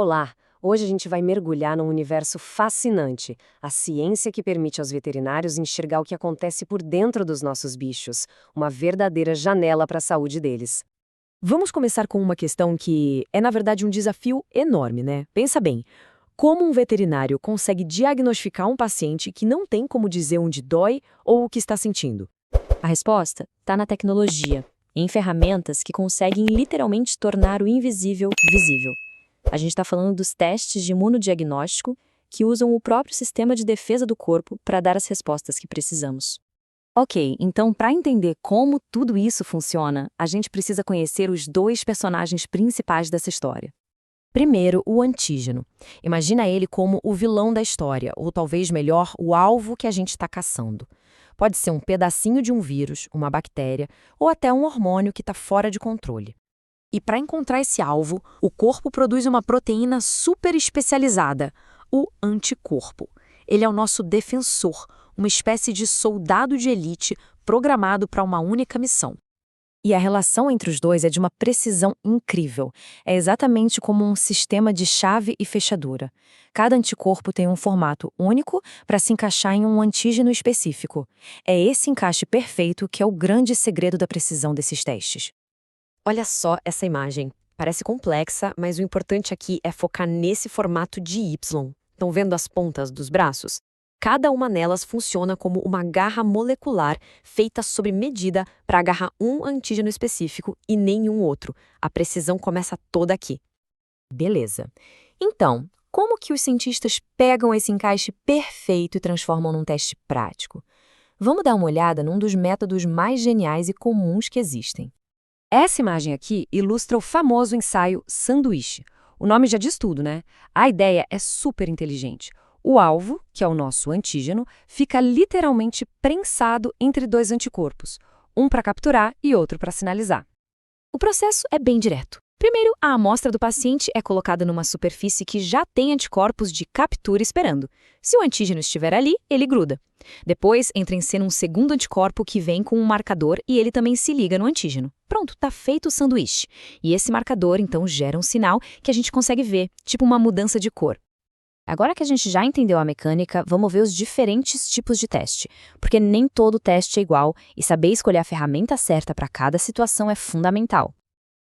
Olá! Hoje a gente vai mergulhar num universo fascinante, a ciência que permite aos veterinários enxergar o que acontece por dentro dos nossos bichos, uma verdadeira janela para a saúde deles. Vamos começar com uma questão que é, na verdade, um desafio enorme, né? Pensa bem, como um veterinário consegue diagnosticar um paciente que não tem como dizer onde dói ou o que está sentindo? A resposta está na tecnologia, em ferramentas que conseguem literalmente tornar o invisível visível. A gente está falando dos testes de imunodiagnóstico que usam o próprio sistema de defesa do corpo para dar as respostas que precisamos. Ok, então para entender como tudo isso funciona, a gente precisa conhecer os dois personagens principais dessa história. Primeiro, o antígeno. Imagina ele como o vilão da história, ou talvez melhor, o alvo que a gente está caçando. Pode ser um pedacinho de um vírus, uma bactéria, ou até um hormônio que está fora de controle. E para encontrar esse alvo, o corpo produz uma proteína super especializada, o anticorpo. Ele é o nosso defensor, uma espécie de soldado de elite programado para uma única missão. E a relação entre os dois é de uma precisão incrível. É exatamente como um sistema de chave e fechadura. Cada anticorpo tem um formato único para se encaixar em um antígeno específico. É esse encaixe perfeito que é o grande segredo da precisão desses testes. Olha só essa imagem. Parece complexa, mas o importante aqui é focar nesse formato de Y. Estão vendo as pontas dos braços? Cada uma delas funciona como uma garra molecular feita sob medida para agarrar um antígeno específico e nenhum outro. A precisão começa toda aqui. Beleza. Então, como que os cientistas pegam esse encaixe perfeito e transformam num teste prático? Vamos dar uma olhada num dos métodos mais geniais e comuns que existem. Essa imagem aqui ilustra o famoso ensaio sanduíche. O nome já diz tudo, né? A ideia é super inteligente. O alvo, que é o nosso antígeno, fica literalmente prensado entre dois anticorpos, um para capturar e outro para sinalizar. O processo é bem direto. Primeiro, a amostra do paciente é colocada numa superfície que já tem anticorpos de captura esperando. Se o antígeno estiver ali, ele gruda. Depois, entra em cena um segundo anticorpo que vem com um marcador e ele também se liga no antígeno. Pronto, tá feito o sanduíche. E esse marcador, então, gera um sinal que a gente consegue ver, tipo uma mudança de cor. Agora que a gente já entendeu a mecânica, vamos ver os diferentes tipos de teste, porque nem todo teste é igual e saber escolher a ferramenta certa para cada situação é fundamental.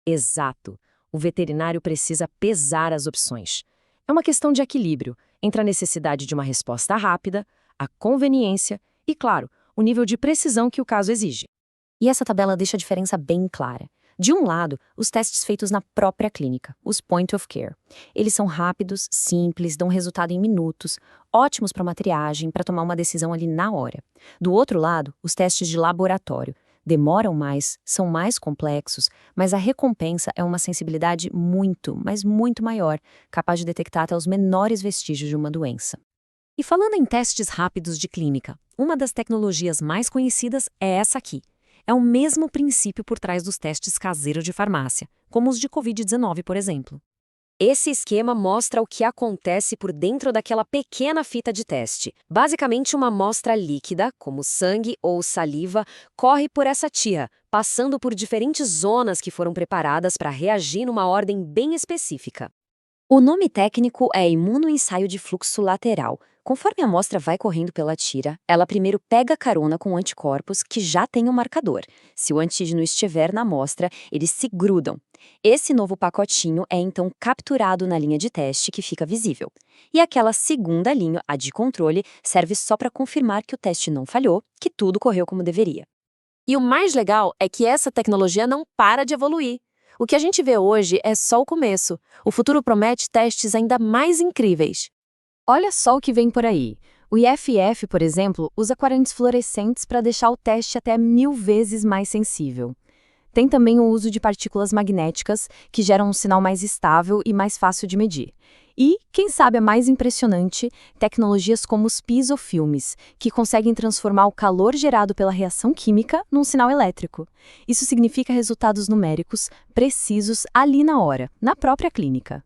Exato. O veterinário precisa pesar as opções. É uma questão de equilíbrio entre a necessidade de uma resposta rápida, a conveniência e, claro, o nível de precisão que o caso exige. E essa tabela deixa a diferença bem clara. De um lado, os testes feitos na própria clínica, os point of care. Eles são rápidos, simples, dão resultado em minutos, ótimos para uma triagem, para tomar uma decisão ali na hora. Do outro lado, os testes de laboratório. Demoram mais, são mais complexos, mas a recompensa é uma sensibilidade muito, mas muito maior, capaz de detectar até os menores vestígios de uma doença. E falando em testes rápidos de clínica, uma das tecnologias mais conhecidas é essa aqui. É o mesmo princípio por trás dos testes caseiros de farmácia, como os de Covid-19, por exemplo. Esse esquema mostra o que acontece por dentro daquela pequena fita de teste. Basicamente, uma amostra líquida, como sangue ou saliva, corre por essa tia, passando por diferentes zonas que foram preparadas para reagir numa ordem bem específica. O nome técnico é imunoensaio de fluxo lateral. Conforme a amostra vai correndo pela tira, ela primeiro pega carona com anticorpos que já têm um marcador. Se o antígeno estiver na amostra, eles se grudam. Esse novo pacotinho é então capturado na linha de teste que fica visível. E aquela segunda linha, a de controle, serve só para confirmar que o teste não falhou, que tudo correu como deveria. E o mais legal é que essa tecnologia não para de evoluir. O que a gente vê hoje é só o começo. O futuro promete testes ainda mais incríveis. Olha só o que vem por aí. O IFF, por exemplo, usa correntes fluorescentes para deixar o teste até 1000 vezes mais sensível. Tem também o uso de partículas magnéticas, que geram um sinal mais estável e mais fácil de medir. E, quem sabe a mais impressionante, tecnologias como os piezofilmes, que conseguem transformar o calor gerado pela reação química num sinal elétrico. Isso significa resultados numéricos precisos ali na hora, na própria clínica.